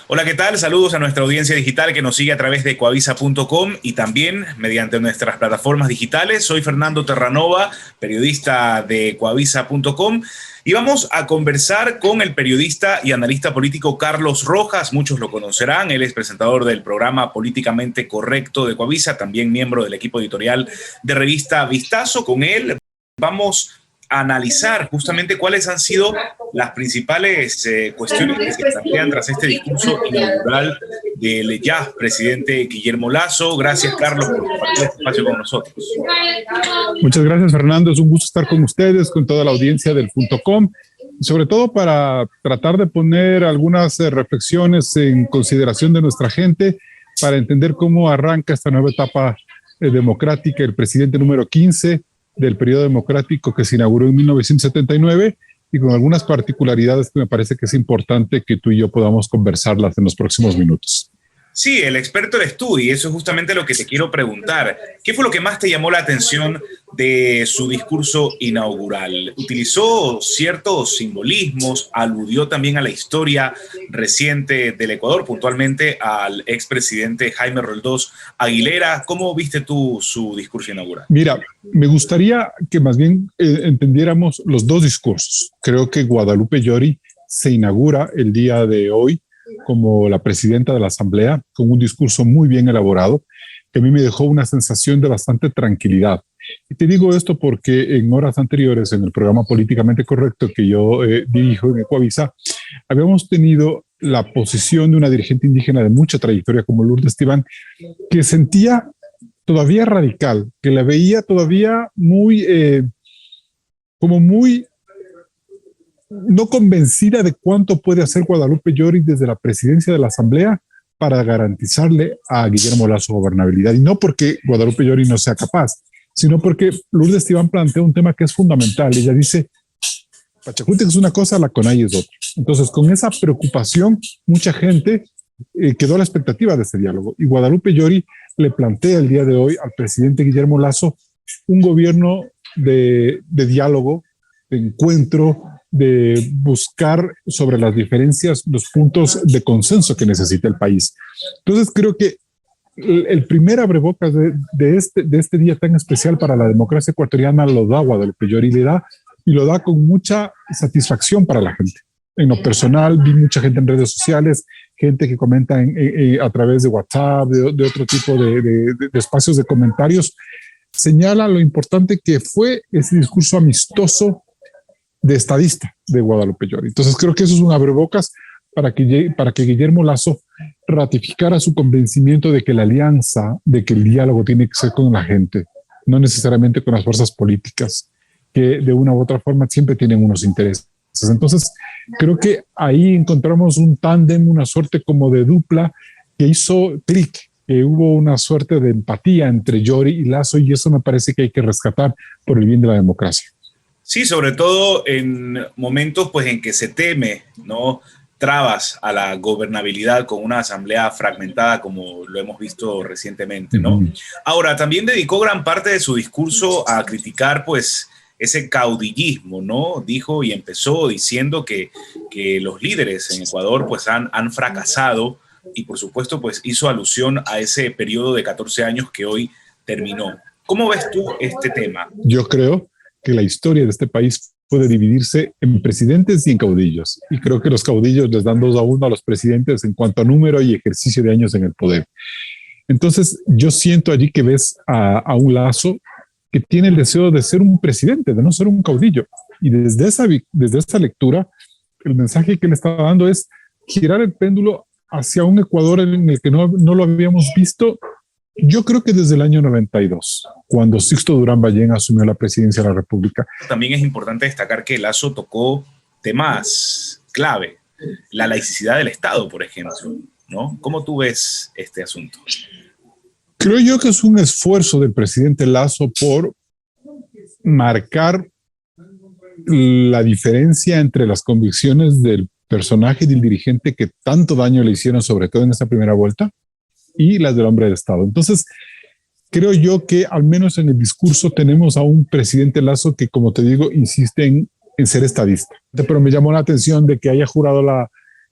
Hola, ¿qué tal? Saludos a nuestra audiencia digital que nos sigue a través de coavisa.com y también mediante nuestras plataformas digitales. Soy Fernando Terranova, periodista de coavisa.com, y vamos a conversar con el periodista y analista político Carlos Rojas. Muchos lo conocerán, él es presentador del programa Políticamente Correcto de Coavisa, también miembro del equipo editorial de revista Vistazo. Con él vamos a analizar justamente cuáles han sido las principales cuestiones que se plantean tras este discurso inaugural del ya presidente Guillermo Lasso. Gracias, Carlos, por compartir este espacio con nosotros. Muchas gracias, Fernando. Es un gusto estar con ustedes, con toda la audiencia del .com, sobre todo para tratar de poner algunas reflexiones en consideración de nuestra gente, para entender cómo arranca esta nueva etapa democrática, el presidente número 15 del periodo democrático que se inauguró en 1979, y con algunas particularidades que me parece que es importante que tú y yo podamos conversarlas en los próximos minutos. Sí, el experto eres tú, y eso es justamente lo que te quiero preguntar. ¿Qué fue lo que más te llamó la atención de su discurso inaugural? ¿Utilizó ciertos simbolismos? ¿Aludió también a la historia reciente del Ecuador, puntualmente al expresidente Jaime Roldós Aguilera? ¿Cómo viste tú su discurso inaugural? Mira, me gustaría que más bien entendiéramos los dos discursos. Creo que Guadalupe Llori se inaugura el día de hoy como la presidenta de la Asamblea, con un discurso muy bien elaborado, que a mí me dejó una sensación de bastante tranquilidad. Y te digo esto porque en horas anteriores, en el programa Políticamente Correcto que yo dirijo en Coavisa, habíamos tenido la posición de una dirigente indígena de mucha trayectoria como Lourdes Esteban, que sentía todavía radical, que la veía todavía muy no convencida de cuánto puede hacer Guadalupe Llori desde la presidencia de la Asamblea para garantizarle a Guillermo Lasso gobernabilidad. Y no porque Guadalupe Llori no sea capaz, sino porque Lourdes Esteban plantea un tema que es fundamental. Ella dice, Pachacuti es una cosa, la CONAIE es otra. Entonces, con esa preocupación, mucha gente quedó a la expectativa de este diálogo. Y Guadalupe Llori le plantea el día de hoy al presidente Guillermo Lasso un gobierno de diálogo, de encuentro, de buscar sobre las diferencias los puntos de consenso que necesita el país. Entonces creo que el primer abrebocas de este día tan especial para la democracia ecuatoriana lo da Guadalupe Llori, y lo da con mucha satisfacción para la gente. En lo personal, vi mucha gente en redes sociales, gente que comenta a través de WhatsApp, de otro tipo de espacios de comentarios, señala lo importante que fue ese discurso amistoso de estadista de Guadalupe Llori. Entonces creo que eso es un abrebocas para que Guillermo Lasso ratificara su convencimiento de que la alianza, de que el diálogo tiene que ser con la gente, no necesariamente con las fuerzas políticas, que de una u otra forma siempre tienen unos intereses. Entonces creo que ahí encontramos un tándem, una suerte como de dupla que hizo clic, que hubo una suerte de empatía entre Llori y Lasso, y eso me parece que hay que rescatar por el bien de la democracia. Sí, sobre todo en momentos pues, en que se teme, ¿no?, trabas a la gobernabilidad con una asamblea fragmentada como lo hemos visto recientemente, ¿no? Ahora, también dedicó gran parte de su discurso a criticar pues ese caudillismo, ¿no? Dijo y empezó diciendo que los líderes en Ecuador pues han fracasado, y por supuesto pues hizo alusión a ese periodo de 14 años que hoy terminó. ¿Cómo ves tú este tema? Yo creo que la historia de este país puede dividirse en presidentes y en caudillos. Y creo que los caudillos les dan 2-1 a los presidentes en cuanto a número y ejercicio de años en el poder. Entonces, yo siento allí que ves a un Lasso que tiene el deseo de ser un presidente, de no ser un caudillo. Y desde esa lectura, el mensaje que le está dando es girar el péndulo hacia un Ecuador en el que no lo habíamos visto. Yo creo que desde el año 92, cuando Sixto Durán Ballén asumió la presidencia de la República. También es importante destacar que Lasso tocó temas clave, la laicidad del Estado, por ejemplo, ¿no? ¿Cómo tú ves este asunto? Creo yo que es un esfuerzo del presidente Lasso por marcar la diferencia entre las convicciones del personaje y del dirigente que tanto daño le hicieron, sobre todo en esta primera vuelta, y las del hombre de Estado. Entonces, creo yo que al menos en el discurso tenemos a un presidente Lasso que, como te digo, insiste en ser estadista. Pero me llamó la atención de que haya jurado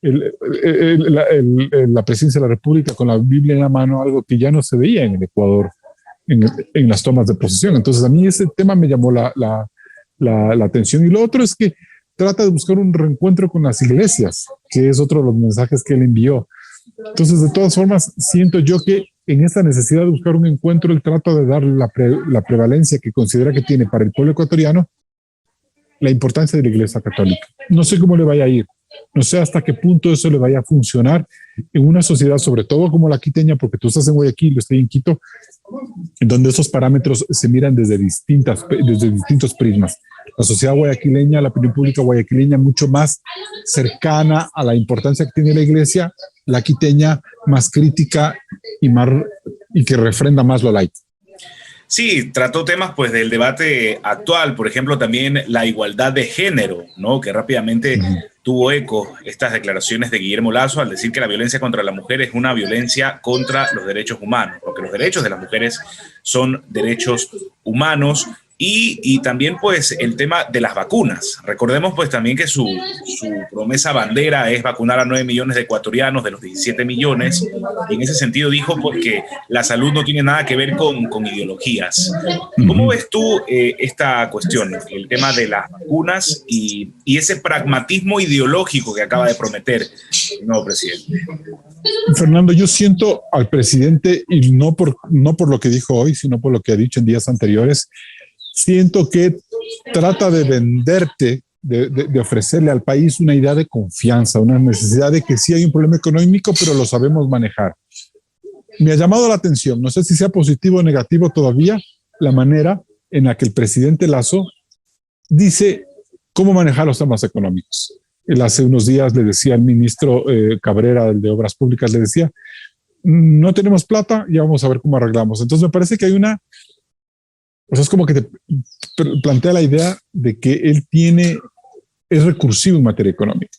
la presidencia de la República con la Biblia en la mano, algo que ya no se veía en el Ecuador en las tomas de posesión. Entonces a mí ese tema me llamó la atención. Y lo otro es que trata de buscar un reencuentro con las iglesias, que es otro de los mensajes que él envió. Entonces, de todas formas, siento yo que en esta necesidad de buscar un encuentro, él trata de darle la prevalencia que considera que tiene para el pueblo ecuatoriano la importancia de la Iglesia Católica. No sé cómo le vaya a ir, no sé hasta qué punto eso le vaya a funcionar en una sociedad, sobre todo como la quiteña, porque tú estás en Guayaquil, yo estoy en Quito, en donde esos parámetros se miran desde distintos prismas. La sociedad guayaquileña, la opinión pública guayaquileña, mucho más cercana a la importancia que tiene la iglesia, la quiteña más crítica y que refrenda más lo laico. Sí, trató temas pues del debate actual, por ejemplo, también la igualdad de género, ¿no? Que rápidamente tuvo eco estas declaraciones de Guillermo Lasso al decir que la violencia contra la mujer es una violencia contra los derechos humanos, porque los derechos de las mujeres son derechos humanos. Y también pues el tema de las vacunas. Recordemos pues también que su promesa bandera es vacunar a 9 millones de ecuatorianos de los 17 millones. Y en ese sentido dijo pues que la salud no tiene nada que ver con ideologías. ¿Cómo ves tú esta cuestión, el tema de las vacunas y ese pragmatismo ideológico que acaba de prometer el nuevo presidente? Fernando, yo siento al presidente, y no por lo que dijo hoy, sino por lo que ha dicho en días anteriores, siento que trata de venderte, de ofrecerle al país una idea de confianza, una necesidad de que sí hay un problema económico, pero lo sabemos manejar. Me ha llamado la atención, no sé si sea positivo o negativo todavía, la manera en la que el presidente Lasso dice cómo manejar los temas económicos. Él hace unos días le decía al ministro Cabrera, el de Obras Públicas, le decía, no tenemos plata, ya vamos a ver cómo arreglamos. Entonces me parece que hay o sea, es como que te plantea la idea de que él es recursivo en materia económica.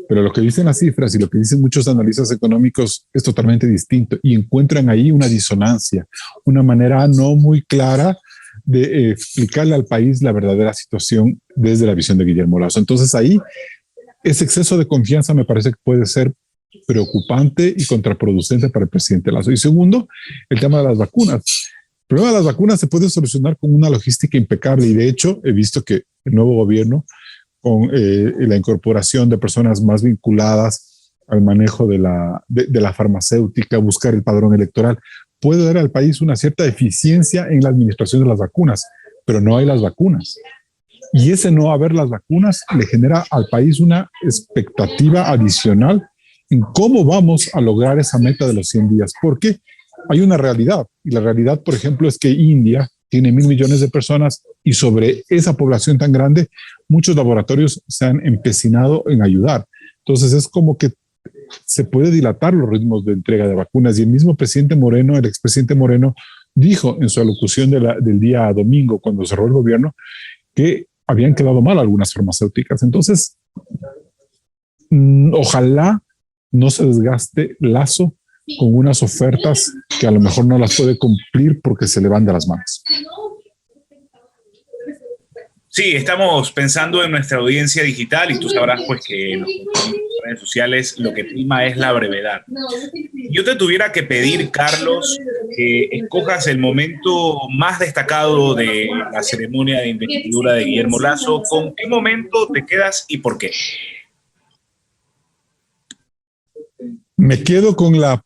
Pero lo que dicen las cifras y lo que dicen muchos analistas económicos es totalmente distinto y encuentran ahí una disonancia, una manera no muy clara de explicarle al país la verdadera situación desde la visión de Guillermo Lasso. Entonces ahí ese exceso de confianza me parece que puede ser preocupante y contraproducente para el presidente Lasso. Y segundo, el tema de las vacunas. El problema de las vacunas se puede solucionar con una logística impecable y de hecho he visto que el nuevo gobierno con la incorporación de personas más vinculadas al manejo de la farmacéutica, buscar el padrón electoral, puede dar al país una cierta eficiencia en la administración de las vacunas, pero no hay las vacunas. Y ese no haber las vacunas le genera al país una expectativa adicional en cómo vamos a lograr esa meta de los 100 días. ¿Por qué? Hay una realidad, y la realidad, por ejemplo, es que India tiene 1.000 millones de personas y sobre esa población tan grande, muchos laboratorios se han empecinado en ayudar. Entonces es como que se puede dilatar los ritmos de entrega de vacunas y el mismo presidente Moreno, el expresidente Moreno, dijo en su alocución del día domingo, cuando cerró el gobierno, que habían quedado mal algunas farmacéuticas. Entonces, ojalá no se desgaste Lasso con unas ofertas que a lo mejor no las puede cumplir porque se le van de las manos. Sí, estamos pensando en nuestra audiencia digital y tú sabrás pues que en las redes sociales lo que prima es la brevedad. Yo te tuviera que pedir, Carlos, que escojas el momento más destacado de la ceremonia de investidura de Guillermo Lasso. ¿Con qué momento te quedas y por qué? Me quedo con la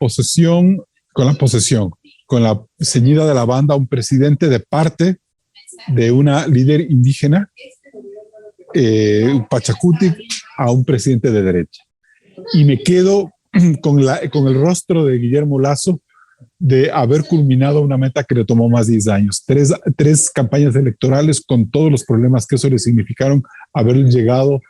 ceñida de la banda a un presidente de parte de una líder indígena, Pachacuti, a un presidente de derecha. Y me quedo con el rostro de Guillermo Lasso de haber culminado una meta que le tomó más de 10 años. Tres campañas electorales con todos los problemas que eso le significaron, haber llegado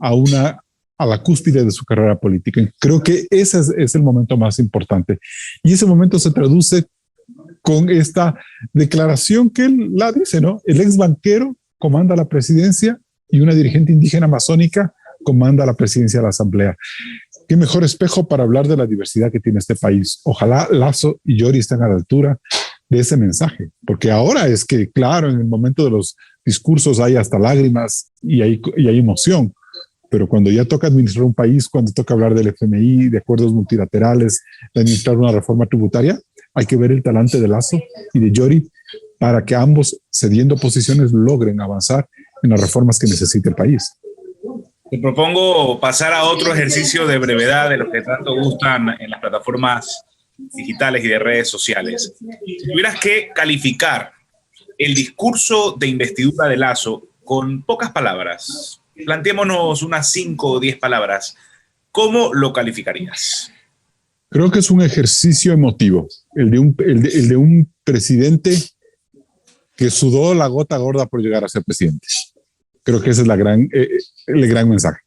a la cúspide de su carrera política. Creo que ese es el momento más importante. Y ese momento se traduce con esta declaración que él la dice, ¿no? El ex banquero comanda la presidencia y una dirigente indígena amazónica comanda la presidencia de la Asamblea. Qué mejor espejo para hablar de la diversidad que tiene este país. Ojalá Lasso y Yori estén a la altura de ese mensaje, porque ahora es que, claro, en el momento de los discursos hay hasta lágrimas y hay emoción, pero cuando ya toca administrar un país, cuando toca hablar del FMI, de acuerdos multilaterales, de administrar una reforma tributaria, hay que ver el talante de Lasso y de Yori para que ambos, cediendo posiciones, logren avanzar en las reformas que necesita el país. Te propongo pasar a otro ejercicio de brevedad de los que tanto gustan en las plataformas digitales y de redes sociales. Si tuvieras que calificar el discurso de investidura de Lasso con pocas palabras, planteémonos unas 5 o 10 palabras, ¿cómo lo calificarías? Creo que es un ejercicio emotivo, el de un presidente que sudó la gota gorda por llegar a ser presidente. Creo que ese es el gran mensaje.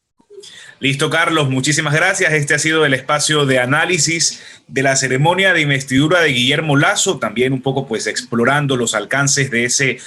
Listo, Carlos, muchísimas gracias. Este ha sido el espacio de análisis de la ceremonia de investidura de Guillermo Lasso, también un poco pues explorando los alcances de ese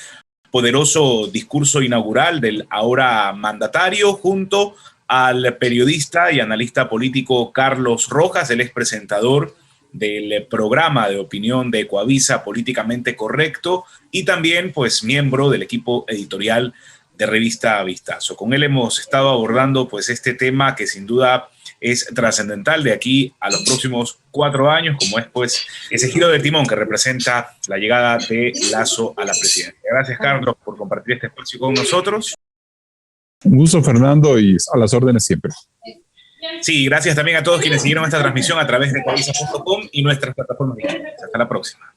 poderoso discurso inaugural del ahora mandatario, junto al periodista y analista político Carlos Rojas. Él es presentador del programa de opinión de Ecuavisa, Políticamente Correcto, y también pues miembro del equipo editorial de Revista Vistazo. Con él hemos estado abordando pues este tema que sin duda es trascendental de aquí a los próximos 4 años, como es pues ese giro de timón que representa la llegada de Lasso a la presidencia. Gracias, Carlos, por compartir este espacio con nosotros. Un gusto, Fernando, y a las órdenes siempre. Sí, gracias también a todos quienes siguieron esta transmisión a través de ecuavisa.com y nuestras plataformas digitales. Hasta la próxima.